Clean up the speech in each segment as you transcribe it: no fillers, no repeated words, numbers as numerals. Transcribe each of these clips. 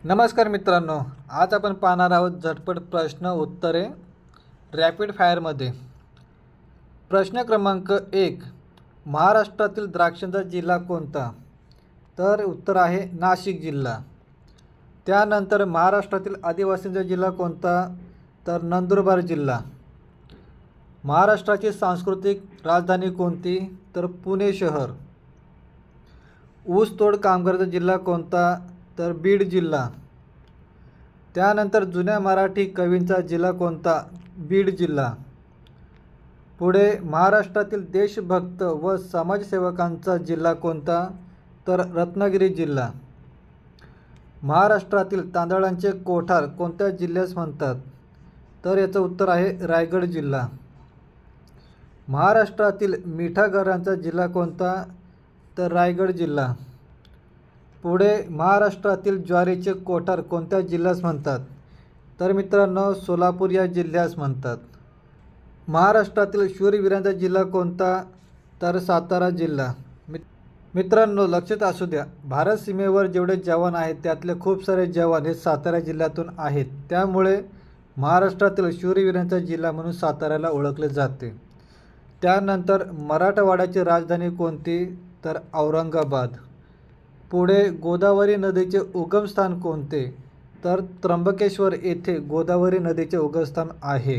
नमस्कार मित्रांनो, आज आपण पाहणार आहोत झटपट प्रश्न उत्तरे रॅपिड फायरमध्ये. प्रश्न क्रमांक 1. महाराष्ट्रातील द्राक्षांचा जिल्हा कोणता? तर उत्तर आहे नाशिक जिल्हा. त्यानंतर महाराष्ट्रातील आदिवासींचा जिल्हा कोणता? तर नंदुरबार जिल्हा. महाराष्ट्राची सांस्कृतिक राजधानी कोणती? तर पुणे शहर. ऊसतोड कामगारांचा जिल्हा कोणता? तर बीड जिल्हा. त्यानंतर जुन्या मराठी कवींचा जिल्हा कोणता? बीड जिल्हा. पुढे महाराष्ट्रातील देशभक्त व समाजसेवकांचा जिल्हा कोणता? तर रत्नागिरी जिल्हा. महाराष्ट्रातील तांदळांचे कोठार कोणत्या जिल्ह्यास म्हणतात? तर याचं उत्तर आहे रायगड जिल्हा. महाराष्ट्रातील मिठागरांचा जिल्हा कोणता? तर रायगड जिल्हा. पुढे महाराष्ट्रातील ज्वारीचे कोठार कोणत्या जिल्ह्यास म्हणतात? तर मित्रांनो सोलापूर या जिल्ह्यास म्हणतात. महाराष्ट्रातील शूरवीरांचा जिल्हा कोणता? तर सातारा जिल्हा. मित्रांनो लक्षात असू द्या, भारत सीमेवर जेवढे जवान आहेत त्यातले खूप सारे जवान हे सातारा जिल्ह्यातून आहेत. त्यामुळे महाराष्ट्रातील शूरवीरांचा जिल्हा म्हणून साताऱ्याला ओळखले जाते. त्यानंतर मराठवाड्याची राजधानी कोणती? तर औरंगाबाद. पुढे गोदावरी नदीचे उगमस्थान कोणते? तर त्र्यंबकेश्वर येथे गोदावरी नदीचे उगमस्थान आहे.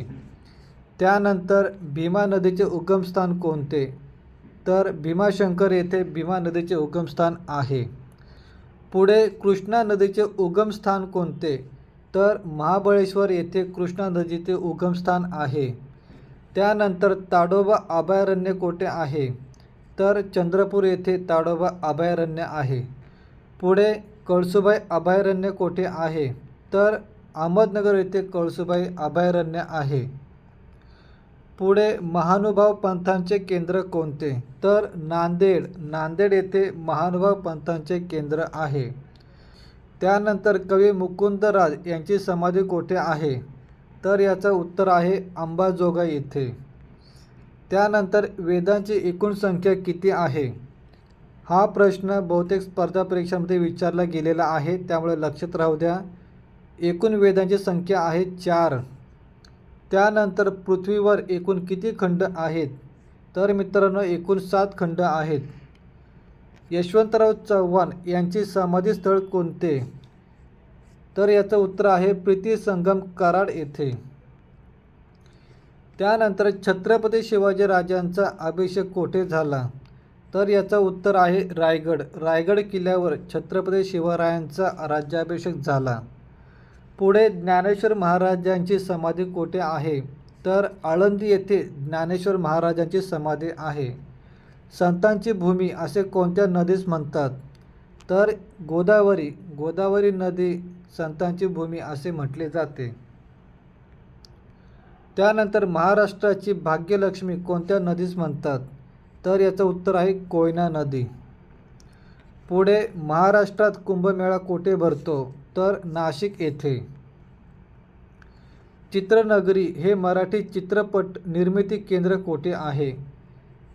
त्यानंतर भीमा नदीचे उगमस्थान कोणते? तर भीमाशंकर येथे भीमा नदीचे उगमस्थान आहे. पुढे कृष्णा नदीचे उगमस्थान कोणते? तर महाबळेश्वर येथे कृष्णा नदीचे उगमस्थान आहे. त्यानंतर ताडोबा अभयारण्य कोठे आहे? तर चंद्रपूर येथे ताडोबा अभयारण्य आहे. पुढे कळसुबाई अभयारण्य कोठे आहे? तर अहमदनगर येथे कळसुबाई अभयारण्य आहे. पुढे महानुभाव पंथांचे केंद्र कोणते? तर नांदेड येथे महानुभाव पंथांचे केंद्र आहे. त्यानंतर कवी मुकुंदराज यांची समाधी कोठे आहे? तर याचं उत्तर आहे अंबाजोगाई येथे. त्यानंतर वेदांची एकूण संख्या किती आहे? हा प्रश्न बहुतेक स्पर्धा परीक्षांमध्ये विचारला गेलेला आहे, त्यामुळे लक्षात राहू द्या. एकूण वेदांची संख्या आहे 4. त्यानंतर पृथ्वीवर एकूण किती खंड आहेत? तर मित्रांनो एकूण 7 खंड आहेत. यशवंतराव चव्हाण यांचे समाधीस्थळ कोणते? तर याचं उत्तर आहे प्रीतिसंगम कराड येथे. त्यानंतर छत्रपती शिवाजी राजांचा अभिषेक कोठे झाला? तर याचं उत्तर आहे रायगड किल्ल्यावर छत्रपती शिवरायांचा राज्याभिषेक झाला. पुढे ज्ञानेश्वर महाराजांची समाधी कोठे आहे? तर आळंदी येथे ज्ञानेश्वर महाराजांची समाधी आहे. संतांची भूमी असे कोणत्या नदीस म्हणतात? तर गोदावरी नदी संतांची भूमी असे म्हटले जाते. त्यानंतर महाराष्ट्राची भाग्यलक्ष्मी कोणत्या नदीस म्हणतात? तर याचं उत्तर आहे कोयना नदी. पुढे महाराष्ट्रात कुंभमेळा कोठे भरतो? तर नाशिक येथे. चित्रनगरी हे मराठी चित्रपट निर्मिती केंद्र कोठे आहे?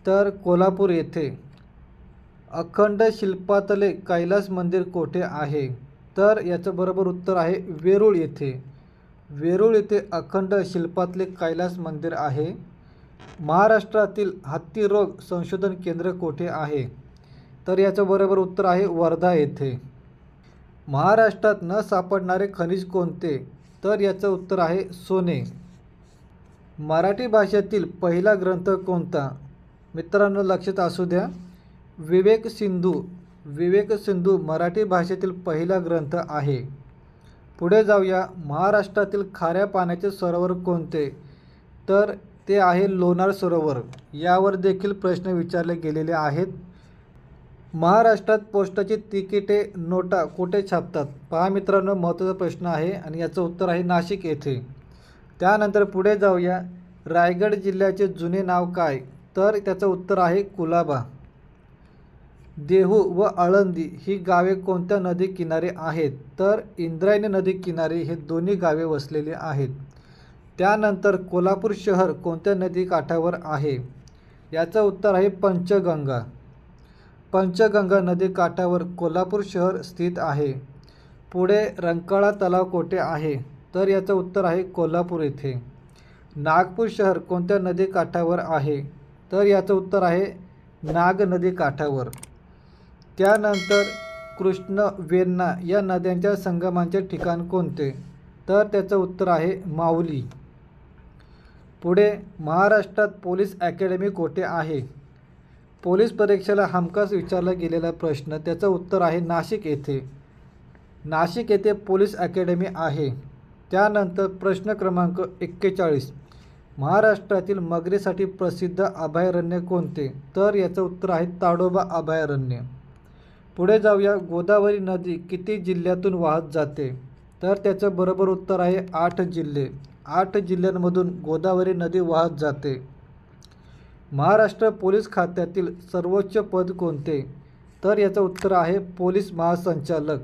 तर कोल्हापूर येथे. अखंड शिल्पातले कैलास मंदिर कोठे आहे? तर याचं बरोबर उत्तर आहे वेरूळ येथे. वेरूळ येथे अखंड शिल्पातले कैलास मंदिर आहे. महाराष्ट्रातील हत्तीरोग संशोधन केंद्र कोठे आहे? तर याचं बरोबर उत्तर आहे वर्धा येथे. महाराष्ट्रात न सापडणारे खनिज कोणते? तर याचं उत्तर आहे सोने. मराठी भाषेतील पहिला ग्रंथ कोणता? मित्रांनो लक्षात असू द्या, विवेक सिंधू मराठी भाषेतील पहिला ग्रंथ आहे. पुढे जाऊया. महाराष्ट्रातील खाऱ्या पाण्याचे सरोवर कोणते? तर ते आहे लोणार सरोवर. यावर देखील प्रश्न विचारले गेलेले आहेत. महाराष्ट्रात पोस्टाची तिकिटे नोटा कुठे छापतात? पहा मित्रांनो महत्त्वाचा प्रश्न आहे आणि याचं उत्तर आहे नाशिक येथे. त्यानंतर पुढे जाऊया. रायगड जिल्ह्याचे जुने नाव काय? तर त्याचं उत्तर आहे कुलाबा. देहू व आळंदी ही गावे कोणत्या नदी किनारे आहेत? तर इंद्रायणी नदी किनारे हे दोन्ही गावे वसलेली आहेत. त्यानंतर कोल्हापूर शहर कोणत्या नदी काठावर आहे? याचं उत्तर आहे पंचगंगा. पंचगंगा नदी काठावर कोल्हापूर शहर स्थित आहे. पुढे रंकाळा तलाव कोठे आहे? तर याचं उत्तर आहे कोल्हापूर येथे. नागपूर शहर कोणत्या नदी काठावर आहे? तर याचं उत्तर आहे नाग नदी काठावर. त्यानंतर कृष्ण वेण्णा या नद्यांच्या संगमांचे ठिकाण कोणते? तर त्याचं उत्तर आहे माऊली. पुढे महाराष्ट्रात पोलीस अकॅडमी कोठे आहे? पोलीस परीक्षेला हमखास विचारला गेलेला प्रश्न, त्याचं उत्तर आहे नाशिक येथे. नाशिक येथे पोलीस अकॅडमी आहे. त्यानंतर प्रश्न क्रमांक 41, महाराष्ट्रातील मगरीसाठी प्रसिद्ध अभयारण्य कोणते? तर याचं उत्तर आहे ताडोबा अभयारण्य. पुढे जाऊया, गोदावरी नदी किती जिल्ह्यातून वाहत जाते? तर त्याचं बरोबर उत्तर आहे 8 जिल्हे. 8 जिल्ह्यांमधून गोदावरी नदी वाहत जाते. महाराष्ट्र पोलीस खात्यातील सर्वोच्च पद कोणते? तर याचं उत्तर आहे पोलीस महासंचालक.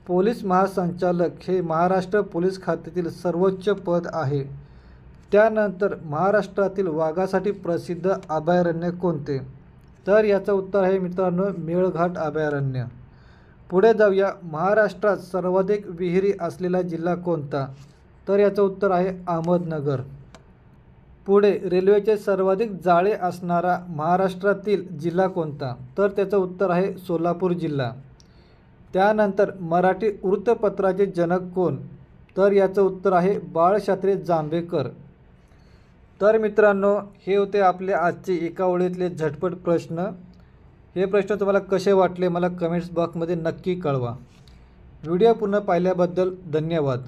पोलीस महासंचालक हे महाराष्ट्र पोलीस खात्यातील सर्वोच्च पद आहे. त्यानंतर महाराष्ट्रातील वाघासाठी प्रसिद्ध अभयारण्य कोणते? तर याचं उत्तर आहे मित्रांनो मेळघाट अभयारण्य. पुढे जाऊया, महाराष्ट्रात सर्वाधिक विहिरी असलेला जिल्हा कोणता? तर याचं उत्तर आहे अहमदनगर. पुढे रेल्वेचे सर्वाधिक जाळे असणारा महाराष्ट्रातील जिल्हा कोणता? तर त्याचं उत्तर आहे सोलापूर जिल्हा. त्यानंतर मराठी वृत्तपत्राचे जनक कोण? तर याचं उत्तर आहे बाळशास्त्री जांभेकर. तर मित्रांनो, हे होते आपले आजचे एका ओळीतले झटपट प्रश्न. हे प्रश्न तुम्हाला कसे वाटले मला कमेंट्स बॉक्समध्ये नक्की कळवा. व्हिडिओ पूर्ण पाहिल्याबद्दल धन्यवाद.